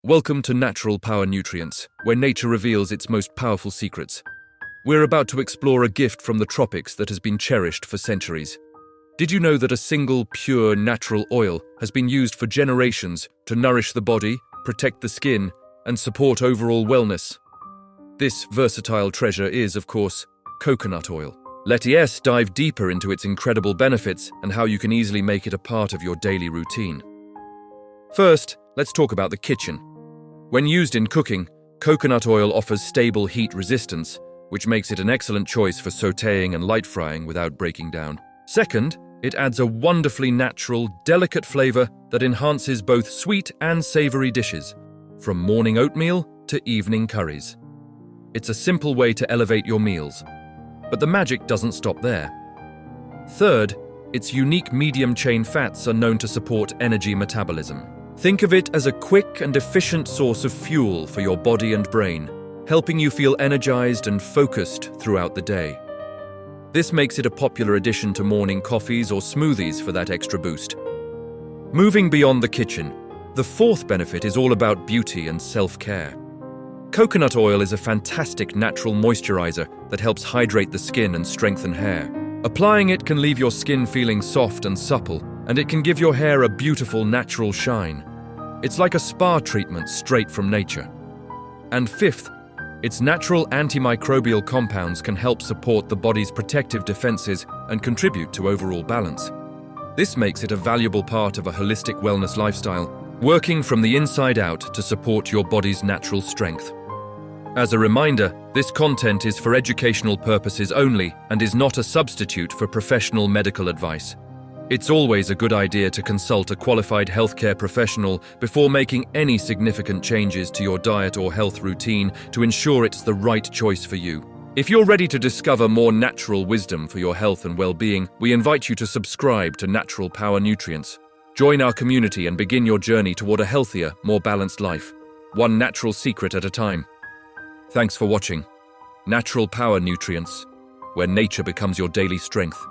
Welcome to Natural Power Nutrients, where nature reveals its most powerful secrets. We're about to explore a gift from the tropics that has been cherished for centuries. Did you know that a single, pure, natural oil has been used for generations to nourish the body, protect the skin, and support overall wellness? This versatile treasure is, of course, coconut oil. Let's dive deeper into its incredible benefits and how you can easily make it a part of your daily routine. First, let's talk about the kitchen. When used in cooking, coconut oil offers stable heat resistance, which makes it an excellent choice for sautéing and light frying without breaking down. Second, it adds a wonderfully natural, delicate flavor that enhances both sweet and savory dishes, from morning oatmeal to evening curries. It's a simple way to elevate your meals. But the magic doesn't stop there. Third, its unique medium-chain fats are known to support energy metabolism. Think of it as a quick and efficient source of fuel for your body and brain, helping you feel energized and focused throughout the day. This makes it a popular addition to morning coffees or smoothies for that extra boost. Moving beyond the kitchen, the fourth benefit is all about beauty and self-care. Coconut oil is a fantastic natural moisturizer that helps hydrate the skin and strengthen hair. Applying it can leave your skin feeling soft and supple, and it can give your hair a beautiful natural shine. It's like a spa treatment straight from nature. And fifth, its natural antimicrobial compounds can help support the body's protective defenses and contribute to overall balance. This makes it a valuable part of a holistic wellness lifestyle, working from the inside out to support your body's natural strength. As a reminder, this content is for educational purposes only and is not a substitute for professional medical advice. It's always a good idea to consult a qualified healthcare professional before making any significant changes to your diet or health routine to ensure it's the right choice for you. If you're ready to discover more natural wisdom for your health and well-being, we invite you to subscribe to Natural Power Nutrients. Join our community and begin your journey toward a healthier, more balanced life, one natural secret at a time. Thanks for watching Natural Power Nutrients, where nature becomes your daily strength.